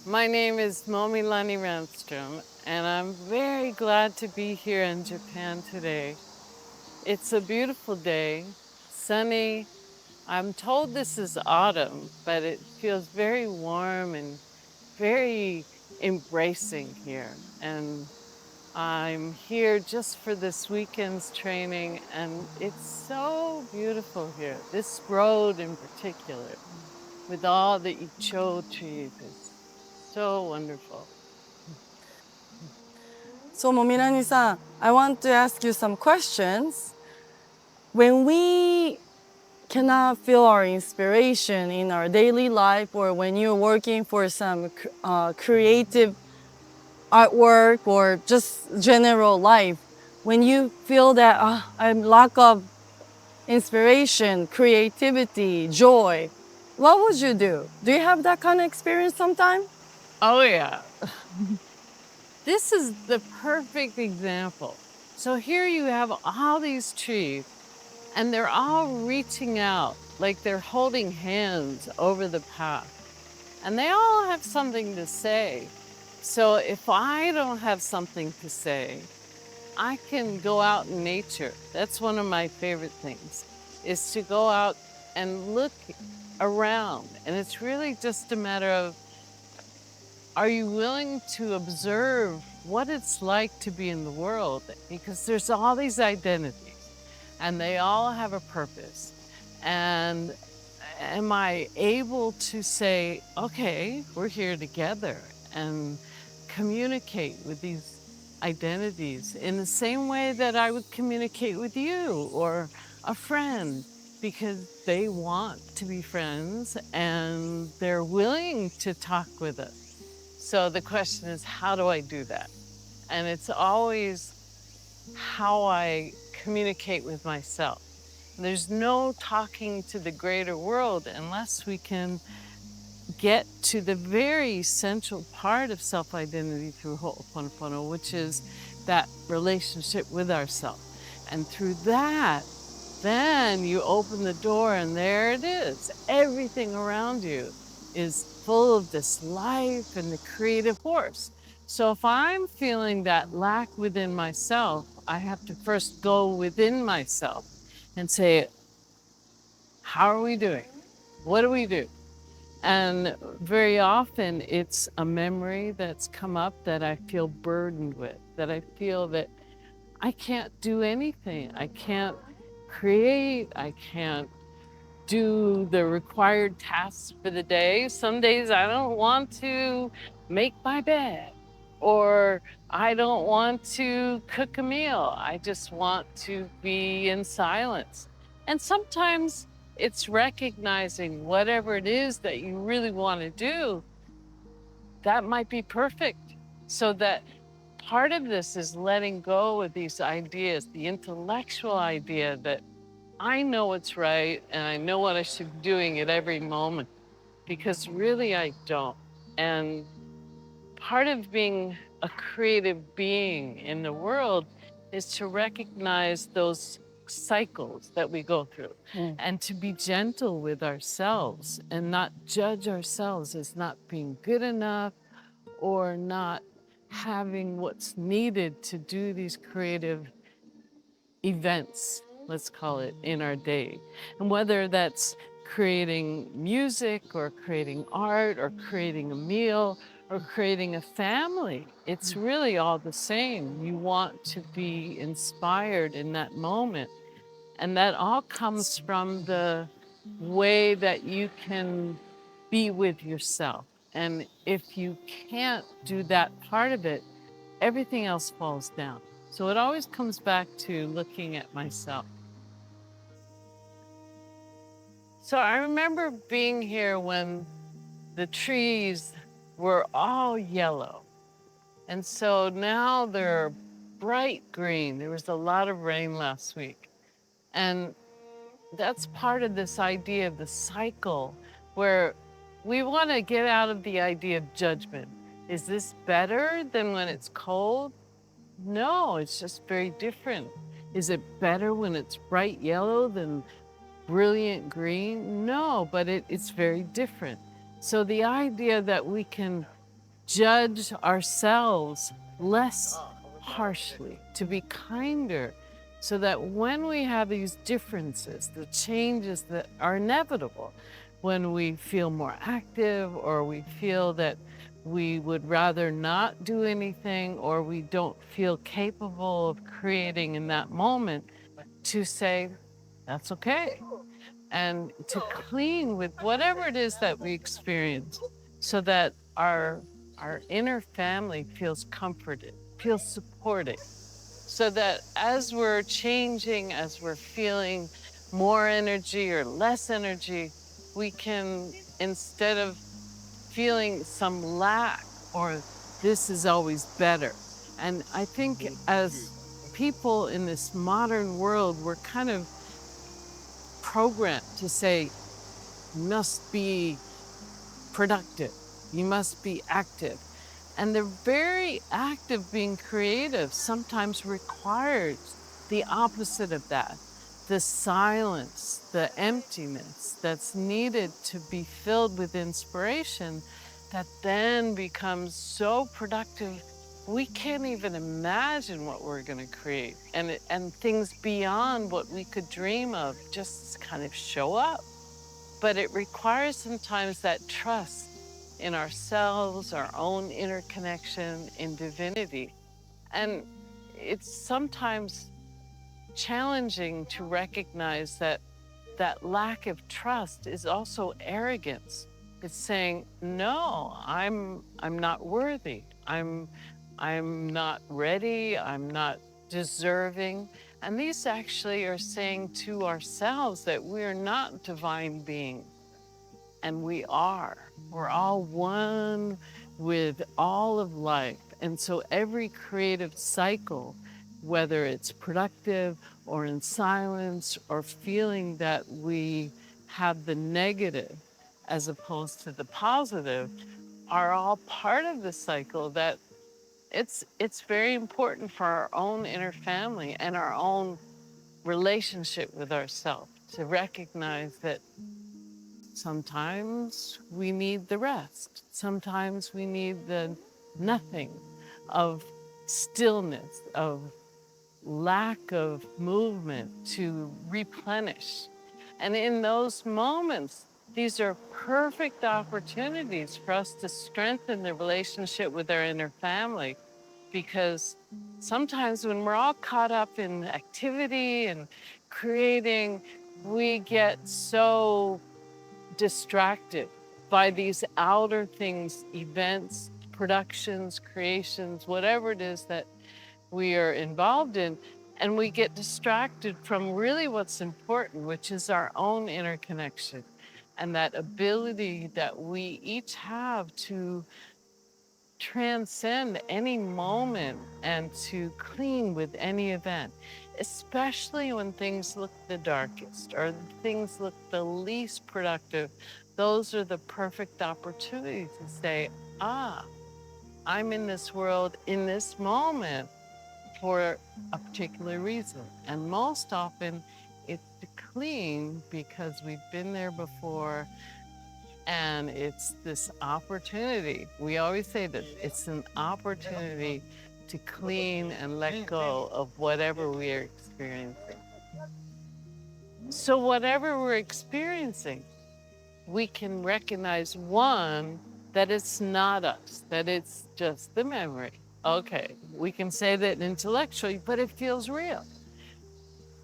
My name is Momilani, and I'm very glad to be here in Japan today. It's a beautiful day, sunny. I'm told this is autumn, but it feels very warm and very embracing here. And I'm here just for this weekend's training, and it's so beautiful here. This road in particular, with all the icho trees, is so wonderful. So, Momilani-san, I want to ask you some questions. When we cannot feel our inspiration in our daily life, or when you're working for some creative artwork or just general life, when you feel that I'm lack of inspiration, creativity, joy, what would you do? Do you have that kind of experience sometime? Oh, yeah. This is the perfect example. So here you have all these trees, and they're all reaching out like they're holding hands over the path. And they all have something to say. So if I don't have something to say, I can go out in nature. That's one of my favorite things, is to go out and look around. And it's really just a matter of, are you willing to observe what it's like to be in the world? Because there's all these identities and they all have a purpose. And am I able to say, okay, we're here together and communicate with these identities in the same way that I would communicate with you or a friend, because they want to be friends and they're willing to talk with us. So the question is, how do I do that? And it's always how I communicate with myself. There's no talking to the greater world unless we can get to the very central part of self-identity through hooponopono, which is that relationship with ourself. And through that, then you open the door and there it is. Everything around you is full of this life and the creative force. So if I'm feeling that lack within myself, I have to first go within myself and say, how are we doing? What do we do? And very often it's a memory that's come up that I feel burdened with, that I feel that I can't do anything. I can't create. I can't do the required tasks for the day. Some days I don't want to make my bed, or I don't want to cook a meal. I just want to be in silence. And sometimes it's recognizing whatever it is that you really want to do, that might be perfect. So that part of this is letting go of these ideas, the intellectual idea that I know what's right and I know what I should be doing at every moment, because really I don't. And part of being a creative being in the world is to recognize those cycles that we go through and to be gentle with ourselves and not judge ourselves as not being good enough or not having what's needed to do these creative events, let's call it, in our day. And whether that's creating music or creating art or creating a meal or creating a family, it's really all the same. You want to be inspired in that moment. And that all comes from the way that you can be with yourself. And if you can't do that part of it, everything else falls down. So it always comes back to looking at myself. So I remember being here when the trees were all yellow. And so now they're bright green. There was a lot of rain last week. And that's part of this idea of the cycle, where we want to get out of the idea of judgment. Is this better than when it's cold? No, it's just very different. Is it better when it's bright yellow than brilliant green? No, but it's very different. So the idea that we can judge ourselves less harshly, to be kinder, so that when we have these differences, the changes that are inevitable, when we feel more active or we feel that we would rather not do anything or we don't feel capable of creating in that moment, to say, that's okay. And to clean with whatever it is that we experience so that our inner family feels comforted, feels supported, so that as we're changing, as we're feeling more energy or less energy, we can, instead of feeling some lack or this is always better. And I think as people in this modern world, we're kind of programmed to say, you must be productive, you must be active. And the very act of being creative sometimes requires the opposite of that, the silence, the emptiness that's needed to be filled with inspiration that then becomes so productive we can't even imagine what we're going to create. And things beyond what we could dream of just kind of show up. But it requires sometimes that trust in ourselves, our own inner connection in divinity. And it's sometimes challenging to recognize that that lack of trust is also arrogance. It's saying, no, I'm not worthy. I'm not ready. I'm not deserving. And these actually are saying to ourselves that we're not divine beings. And we are. We're all one with all of life. And so every creative cycle, whether it's productive or in silence or feeling that we have the negative as opposed to the positive, are all part of the cycle that it's very important for our own inner family and our own relationship with ourselves to recognize that sometimes we need the rest. Sometimes we need the nothing of stillness, of lack of movement to replenish. And in those moments, these are perfect opportunities for us to strengthen the relationship with our inner family. Because sometimes when we're all caught up in activity and creating, we get so distracted by these outer things, events, productions, creations, whatever it is that we are involved in. And we get distracted from really what's important, which is our own inner connection and that ability that we each have to transcend any moment and to clean with any event, especially when things look the darkest or things look the least productive. Those are the perfect opportunities to say, ah, I'm in this world in this moment for a particular reason. And most often it's to clean because we've been there before. And it's this opportunity. We always say that it's an opportunity to clean and let go of whatever we are experiencing. So, whatever we're experiencing, we can recognize one, that it's not us, that it's just the memory. Okay, we can say that intellectually, but it feels real.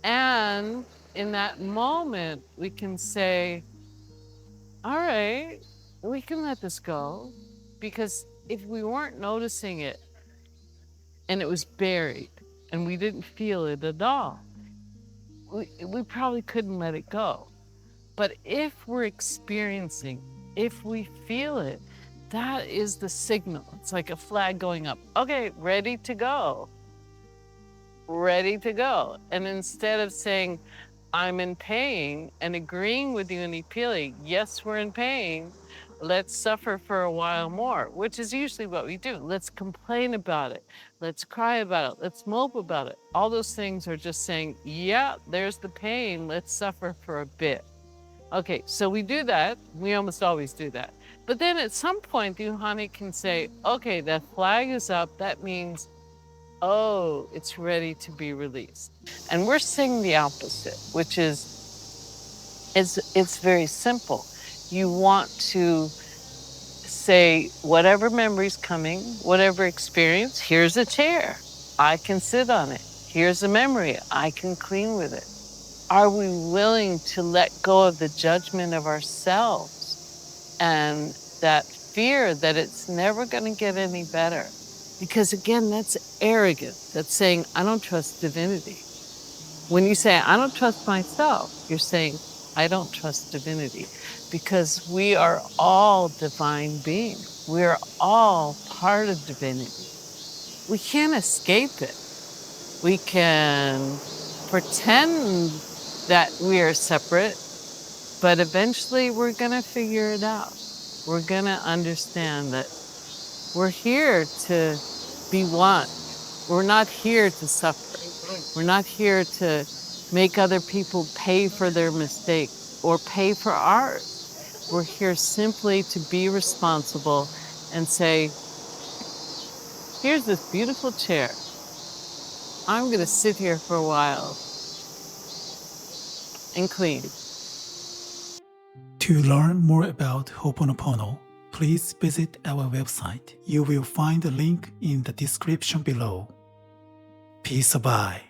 And in that moment, we can say, all right, we can let this go, because if we weren't noticing it and it was buried and we didn't feel it at all, we probably couldn't let it go. But if we're experiencing, if we feel it, that is the signal. It's like a flag going up. Okay, ready to go. Ready to go. And instead of saying, I'm in pain, and agreeing with you and feeling, yes, we're in pain, let's suffer for a while more, which is usually what we do. Let's complain about it. Let's cry about it. Let's mope about it. All those things are just saying, yeah, there's the pain. Let's suffer for a bit. Okay, so we do that. We almost always do that. But then at some point, the Uhani can say, okay, that flag is up. That means, oh, it's ready to be released. And we're seeing the opposite, which is, it's very simple. You want to say, whatever memory's coming, whatever experience, here's a chair. I can sit on it. Here's a memory. I can clean with it. Are we willing to let go of the judgment of ourselves and that fear that it's never going to get any better? Because again, that's arrogant. That's saying, I don't trust divinity. When you say, I don't trust myself, you're saying, I don't trust divinity, because we are all divine beings. We're all part of divinity. We can't escape it. We can pretend that we are separate, but eventually we're going to figure it out. We're going to understand that we're here to be one. We're not here to suffer. We're not here to make other people pay for their mistakes or pay for ours. We're here simply to be responsible and say, here's this beautiful chair. I'm going to sit here for a while and clean. To learn more about Ho'oponopono, please visit our website. You will find the link in the description below. Peace bye.